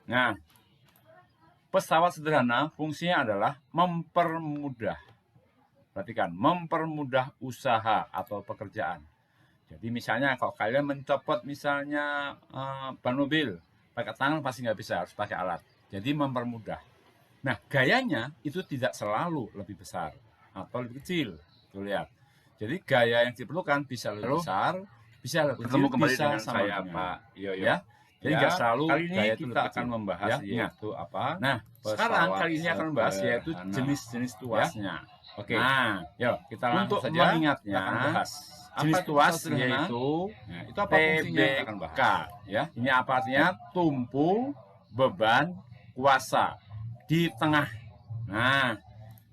Nah, pesawat sederhana fungsinya adalah mempermudah. Perhatikan, mempermudah usaha atau pekerjaan. Jadi misalnya kalau kalian mencopot misalnya ban mobil, pakai tangan pasti nggak bisa, harus pakai alat. Jadi mempermudah. Nah, gayanya itu tidak selalu lebih besar atau lebih kecil. Tuh lihat. Jadi gaya yang diperlukan bisa lebih besar, bisa lebih kecil, Bertemu kembali bisa dengan sama saya dengan. Pak Yoyo. Ya. Jadi nggak Ya, selalu kali ini gaya itu kita lebih akan kecil. membahas Ya, ingat. yaitu apa? Nah, sekarang Pesawat kali ini akan membahas yaitu sederhana. jenis-jenis Ya, tuasnya. oke. Nah, Yuk, kita langsung untuk saja kita mengingatnya, akan bahas. apa Jenis itu tuas pesawat sederhana? yaitu Nah, itu apa fungsinya? Kita akan TBK. bahas. Ya, ini apa artinya? Tumpu, beban, kuasa di tengah. Nah,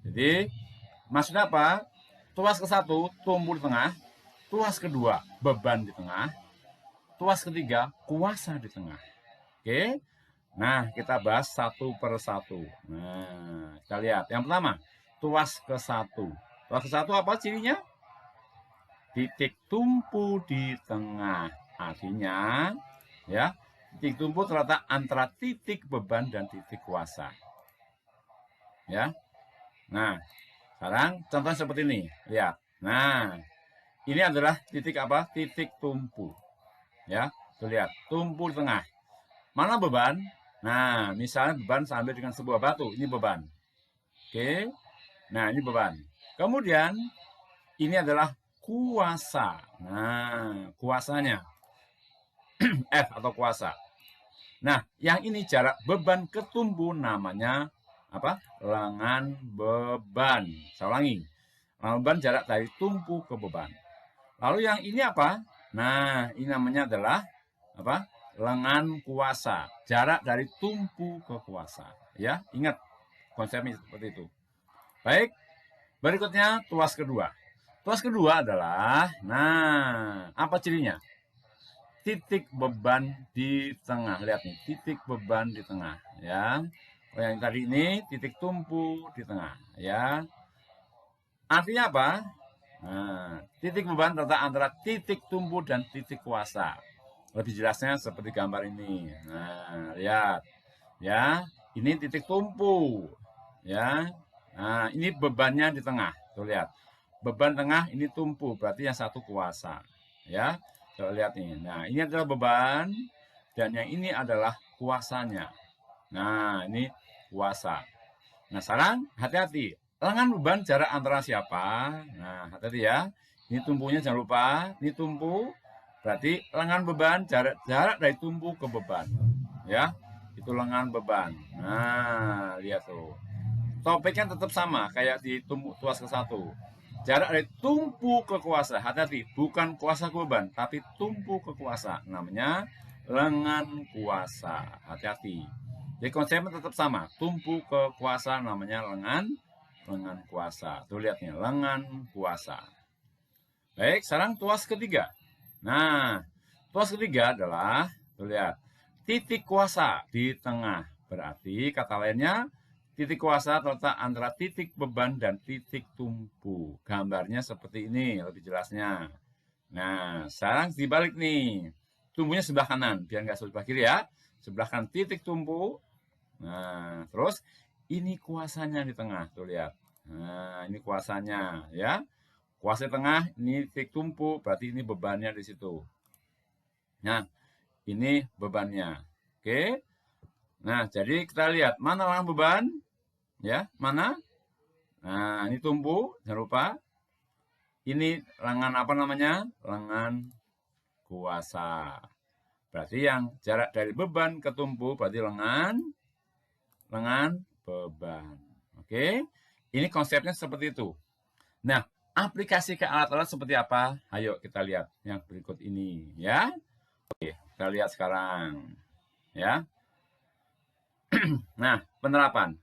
jadi maksudnya apa? Tuas ke-1 tumpu di tengah, tuas kedua beban di tengah, tuas ketiga kuasa di tengah. Oke. Nah, kita bahas satu per satu. Nah, kita lihat. Yang pertama, tuas ke-1. Tuas ke-1 apa cirinya? Titik tumpu di tengah. Artinya, ya, titik tumpu terletak antara titik beban dan titik kuasa. Ya. Nah, sekarang contoh seperti ini. Lihat. Nah, ini adalah titik apa? Titik tumpu. Ya, tuh lihat. Tumpu di tengah. Mana beban? Nah, misalnya beban sambil dengan sebuah batu. Ini beban. Oke. Nah, ini beban. Kemudian, ini adalah kuasa. Nah, kuasanya. F atau kuasa. Nah, yang ini jarak beban ke tumpu namanya apa? Lengan beban. Saya ulangi. Lengan beban jarak dari tumpu ke beban. Lalu yang ini apa? Nah, ini namanya adalah apa? Lengan kuasa. Jarak dari tumpu ke kuasa. Ya, ingat konsepnya seperti itu. Baik, berikutnya tuas kedua. Tuas kedua adalah, nah, apa cirinya? Titik beban di tengah. Lihat nih, titik beban di tengah. Ya, oh, yang tadi ini titik tumpu di tengah. Ya, artinya apa? Nah, titik beban terletak antara titik tumpu dan titik kuasa. Lebih jelasnya seperti gambar ini. Nah, lihat. Ya, ini titik tumpu. Ya. Nah, ini bebannya di tengah. Tuh lihat. Beban tengah ini tumpu, berarti yang satu kuasa. Ya. Coba lihat nih. Nah, ini adalah beban dan yang ini adalah kuasanya. Nah, ini kuasa. Nah, sekarang hati-hati. Lengan beban jarak antara siapa? Nah, hati-hati ya. Ini tumpunya jangan lupa. Ini tumpu. Berarti lengan beban jarak dari tumpu ke beban. Ya, itu lengan beban. Nah, lihat tuh. Topiknya tetap sama kayak di tumpu tuas ke-1. Jarak dari tumpu ke kuasa. Hati-hati, bukan kuasa ke beban, tapi tumpu ke kuasa. Namanya lengan kuasa. Hati-hati. Jadi konsepnya tetap sama. Tumpu ke kuasa namanya lengan kuasa. Tuh lihat nih, lengan kuasa. Baik, sekarang tuas ketiga. Nah, tuas ketiga adalah, tuh lihat, titik kuasa di tengah. Berarti kata lainnya, titik kuasa terletak antara titik beban dan titik tumpu. Gambarnya seperti ini, lebih jelasnya. Nah, sekarang dibalik nih. Tumpunya sebelah kanan, biar nggak sebelah kiri ya. Sebelah kanan titik tumpu. Nah, terus ini kuasanya di tengah, tuh lihat. Nah, ini kuasanya ya. Kuasa di tengah, ini titik tumpu, berarti ini bebannya di situ. Nah, ini bebannya. Oke. Nah, jadi kita lihat mana lengan beban, ya, mana? Nah, ini tumpu, jangan lupa. Ini lengan apa namanya? Lengan kuasa. Berarti yang jarak dari beban ke tumpu berarti lengan beban. Oke. Ini konsepnya seperti itu. Nah, aplikasi ke alat-alat seperti apa? Ayo kita lihat yang berikut ini, ya. Oke, kita lihat sekarang, ya. Nah, penerapan.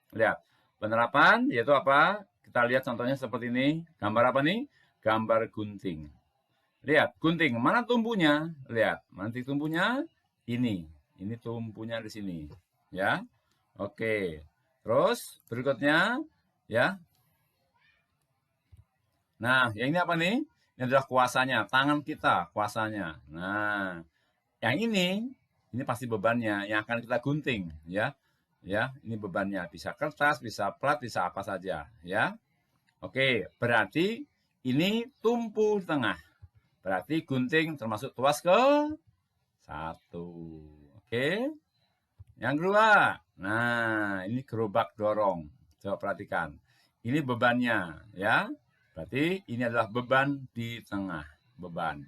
Lihat. Penerapan yaitu apa? Kita lihat contohnya seperti ini. Gambar apa nih? Gambar gunting. Lihat, gunting. Mana tumpunya? Lihat, mana titik tumpunya? Ini. Ini tumpunya di sini. Ya. Oke. Terus berikutnya, ya. Nah, yang ini apa nih? Ini adalah kuasanya, tangan kita kuasanya. Nah, yang ini Ini pasti bebannya yang akan kita gunting, ya. Ya, ini bebannya. Bisa kertas, bisa plat, bisa apa saja, ya. Oke, berarti ini tumpu di tengah. Berarti gunting termasuk tuas ke 1. Oke. Yang kedua, nah ini gerobak dorong. Coba perhatikan. Ini bebannya, ya. Berarti ini adalah beban di tengah, beban.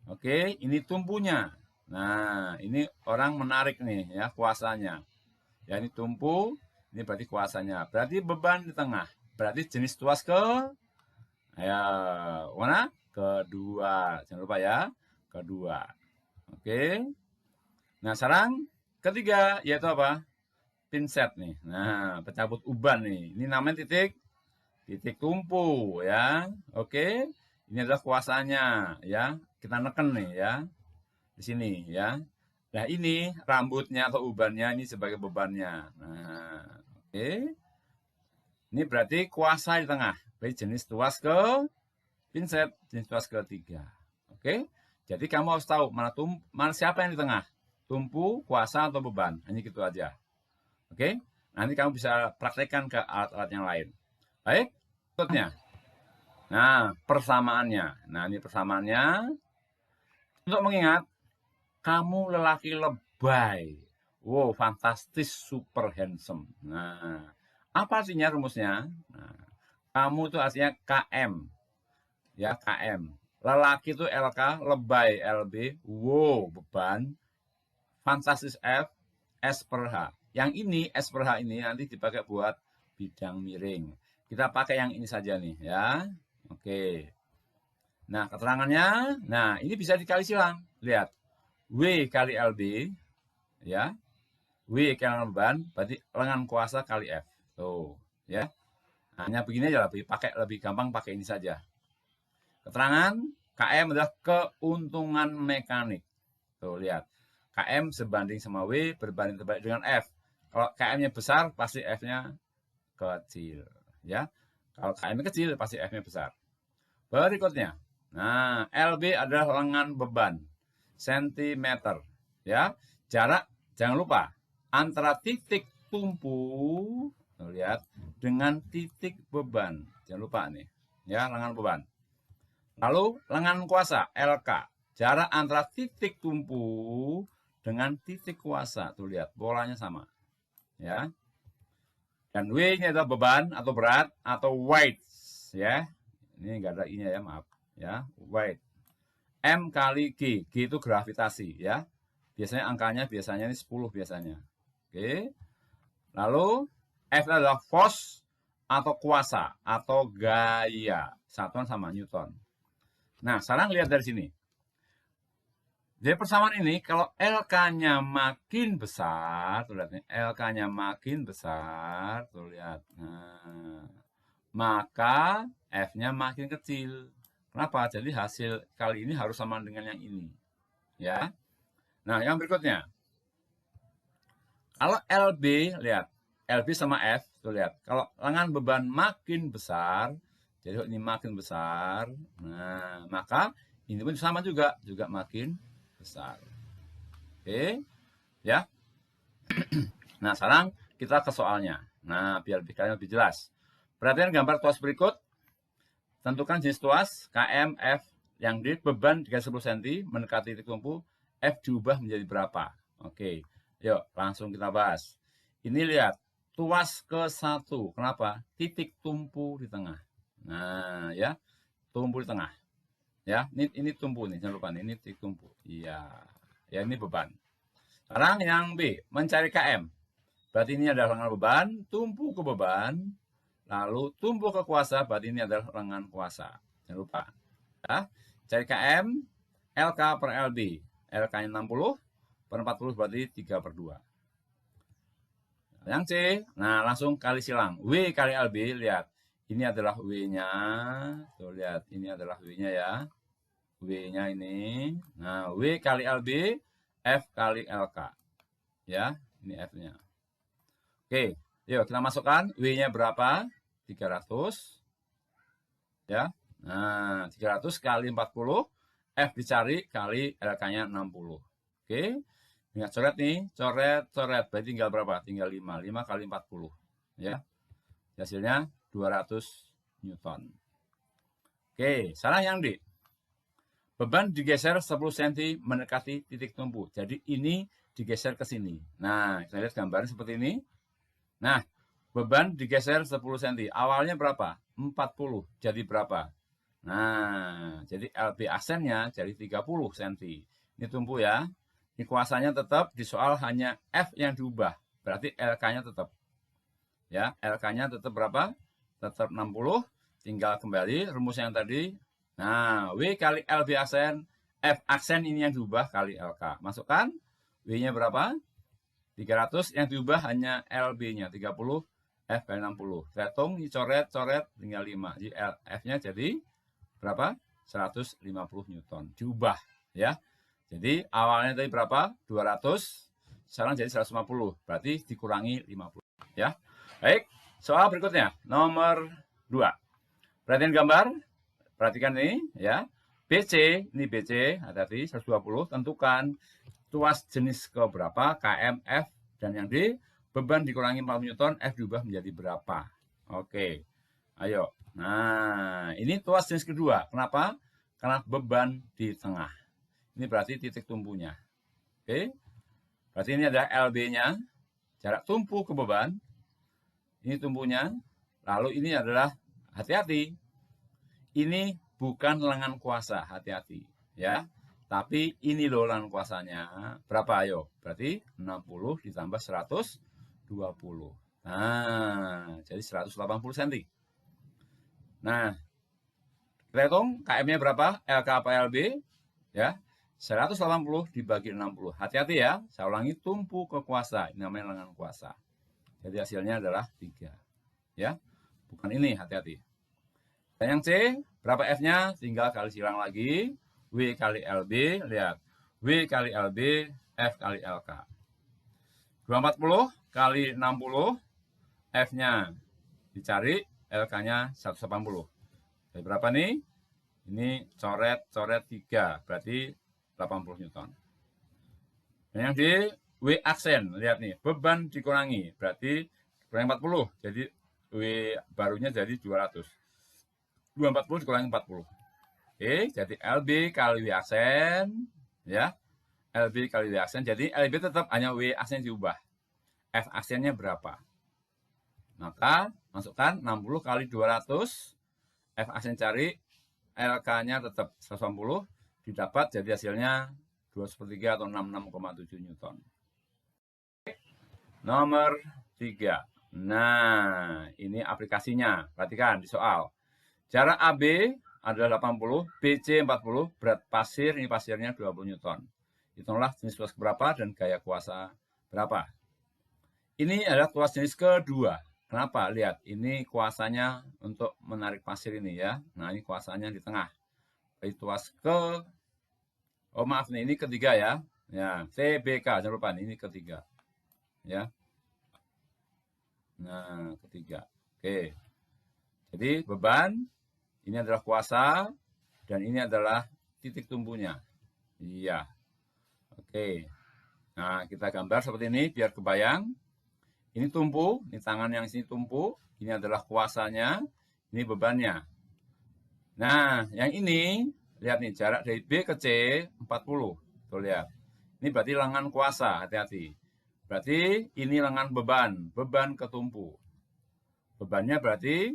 Oke, ini tumpunya. Nah, ini orang menarik nih, ya, kuasanya. Ya, ini tumpu, ini berarti kuasanya. Berarti beban di tengah. Berarti jenis tuas ke, ya, mana? Kedua. Jangan lupa ya, kedua. Oke. Nah, sekarang ketiga, yaitu apa? Pinset nih. Nah, pencabut uban nih. Ini namanya titik tumpu ya. Oke. Ini adalah kuasanya ya. Kita neken nih ya. Di sini ya. Nah, ini rambutnya atau ubannya ini sebagai bebannya. Nah, oke. Ini berarti kuasa di tengah. Berarti jenis tuas ke pinset, jenis tuas ketiga. Oke. Jadi kamu harus tahu mana siapa yang di tengah. Tumpu, kuasa atau beban. Hanya gitu aja. Oke, nanti kamu bisa praktekkan ke alat-alat yang lain. Baik, berikutnya. Nah, persamaannya. Nah, ini persamaannya. Untuk mengingat, kamu lelaki lebay. Wow, fantastis, super handsome. Nah, apa artinya rumusnya? Nah, kamu itu artinya KM. Ya, KM. Lelaki itu LK, lebay LB, wow, beban, fantastis F, S per H. Yang ini, S per H ini nanti dipakai buat bidang miring. Kita pakai yang ini saja nih ya. Oke. Nah, keterangannya, nah ini bisa dikali silang. Lihat. W kali LB, ya. W kali beban, berarti lengan kuasa kali F. Tuh, ya. Hanya begini aja lah, pakai lebih gampang pakai ini saja. Keterangan, KM adalah keuntungan mekanik. Tuh, lihat. KM sebanding sama W berbanding terbalik dengan F. Kalau KM-nya besar, pasti F-nya kecil. Ya. Kalau KM-nya kecil, pasti F-nya besar. Berikutnya. Nah, LB adalah lengan beban. Sentimeter. Ya. Jarak, jangan lupa. Antara titik tumpu, lihat, dengan titik beban. Jangan lupa nih. Ya, lengan beban. Lalu, lengan kuasa, LK. Jarak antara titik tumpu dengan titik kuasa. Tuh lihat, bolanya sama. Ya. Dan W ini adalah beban atau berat atau weight. Ya. Ini enggak ada I-nya ya, maaf. Ya, weight. M kali G. G itu gravitasi ya. Biasanya angkanya biasanya ini 10 biasanya. Oke. Lalu F adalah force atau kuasa atau gaya. Satuan sama Newton. Nah, sekarang lihat dari sini. Dari persamaan ini, kalau LK-nya makin besar, tuh lihat nih, LK-nya makin besar, tuh lihat. Nah, maka F-nya makin kecil. Kenapa? Jadi hasil kali ini harus sama dengan yang ini. Ya. Nah, yang berikutnya. Kalau LB, lihat. LB sama F, tuh lihat. Kalau lengan beban makin besar, jadi ini makin besar, nah, maka ini pun sama juga makin besar. Oke, ya. Nah, sekarang kita ke soalnya. Nah, biar kalian lebih jelas. Perhatikan gambar tuas berikut. Tentukan jenis tuas KM, F yang di beban 30 cm mendekati titik tumpu, F diubah menjadi berapa? Oke, yuk langsung kita bahas. Ini lihat, tuas ke 1. Kenapa? Titik tumpu di tengah. Nah, ya, tumpu di tengah. Ya, ini tumpu nih, jangan lupa nih, ini titik tumpu. Iya, ya ini beban. Sekarang yang B, mencari KM. Berarti ini adalah lengan beban, tumpu ke beban, lalu tumpu ke kuasa, berarti ini adalah lengan kuasa. Jangan lupa. Ya, cari KM, LK per LB. LK-nya 60, per 40 berarti 3 per 2. Yang C, nah langsung kali silang. W kali LB, lihat. Ini adalah W-nya. Tuh lihat, ini adalah W-nya ya. W-nya ini. Nah, W kali LB, F kali LK. Ya, ini F-nya. Oke, yuk kita masukkan. W-nya berapa? 300. Ya. Nah, 300 kali 40. F dicari kali LK-nya 60. Oke. Ingat coret nih, coret. Berarti tinggal berapa? Tinggal 5. 5 kali 40. Ya. Hasilnya 200 Newton. Oke, salah yang D. Beban digeser 10 cm mendekati titik tumpu. Jadi ini digeser ke sini. Nah, kita lihat gambarnya seperti ini. Nah, beban digeser 10 cm. Awalnya berapa? 40. Jadi berapa? Nah, jadi LB aksennya jadi 30 cm. Ini tumpu ya. Ini kuasanya tetap, di soal hanya F yang diubah. Berarti LK-nya tetap. Ya, LK-nya tetap berapa? Tetap 60. Tinggal kembali rumus yang tadi. Nah, W kali LB aksen, F aksen ini yang diubah kali LK. Masukkan, W-nya berapa? 300, yang diubah hanya LB-nya, 30, F kali 60. Hitung, coret, tinggal 5. Jadi F-nya jadi berapa? 150 Newton. Diubah, ya. Jadi awalnya tadi berapa? 200, sekarang jadi 150. Berarti dikurangi 50, ya. Baik, soal berikutnya, nomor 2. Perhatikan gambar. Perhatikan ini ya. BC, ini BC, hati-hati 120, tentukan tuas jenis ke berapa, KM, F, dan yang D, beban dikurangi 40 Newton, F diubah menjadi berapa. Oke, ayo. Nah, ini tuas jenis kedua. Kenapa? Karena beban di tengah. Ini berarti titik tumpunya. Oke, berarti ini adalah LB-nya, jarak tumpu ke beban. Ini tumpunya, lalu ini adalah, hati-hati, ini bukan lengan kuasa, hati-hati ya. Tapi ini loh lengan kuasanya. Berapa ayo? Berarti 60 ditambah 120. Nah, jadi 180 cm. Nah, kita hitung KM-nya berapa? LK apa LB? Ya, 180 dibagi 60. Hati-hati ya, saya ulangi, tumpu ke kuasa. Ini namanya lengan kuasa. Jadi hasilnya adalah 3. Ya, bukan ini, hati-hati. Dan yang C, berapa F-nya? Tinggal kali silang lagi. W kali LB, lihat. W kali LB, F kali LK. 240 kali 60, F-nya dicari, LK-nya 180. Jadi berapa nih? Ini coret 3, berarti 80 Newton. Dan yang D, W aksen, lihat nih. Beban dikurangi, berarti kurangi 40. Jadi W barunya jadi 200. 240 dikurangi 40. Oke, jadi LB kali W aksen, ya. LB kali W aksen, jadi LB tetap hanya W aksen diubah. F aksennya berapa? Maka masukkan 60 kali 200, F aksen cari, LK-nya tetap 180, didapat jadi hasilnya 2/3 atau 66,7 Newton. Nomor 3. Nah, ini aplikasinya. Perhatikan di soal. Jarak AB adalah 80, BC 40, berat pasir, ini pasirnya 20 Newton. Hitunglah jenis tuas berapa dan gaya kuasa berapa. Ini adalah tuas jenis kedua. Kenapa? Lihat, ini kuasanya untuk menarik pasir ini ya. Nah, ini kuasanya di tengah. Ini tuas ke, oh maaf nih, ini ketiga ya. Ya, TBK, jangan lupa ini ketiga. Ya. Nah, ketiga. Oke. Jadi beban, ini adalah kuasa, dan ini adalah titik tumpunya. Iya. Oke. Nah, kita gambar seperti ini, biar kebayang. Ini tumpu, ini tangan yang sini tumpu, ini adalah kuasanya, ini bebannya. Nah, yang ini, lihat nih, jarak dari B ke C, 40. Tuh, lihat. Ini berarti lengan kuasa, hati-hati. Berarti ini lengan beban, beban ke tumpu. Bebannya berarti,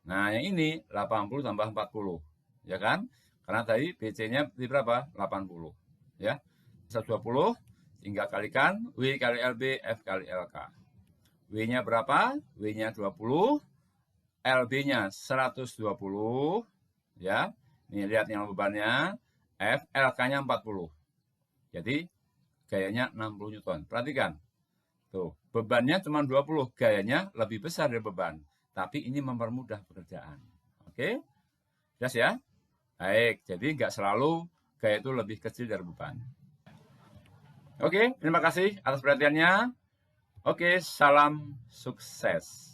nah yang ini 80 tambah 40, ya kan? Karena tadi BC-nya di berapa? 80, ya. 120, tinggal kalikan W kali LB, F kali LK. W-nya berapa? W-nya 20, LB-nya 120, ya. Ini lihat yang bebannya, F, LK-nya 40. Jadi, gayanya 60 Newton. Perhatikan. Tuh, bebannya cuma 20, gayanya lebih besar dari beban. Tapi ini mempermudah pekerjaan. Oke? Jelas ya? Baik, jadi nggak selalu gaya itu lebih kecil dari beban. Oke, terima kasih atas perhatiannya. Oke, salam sukses.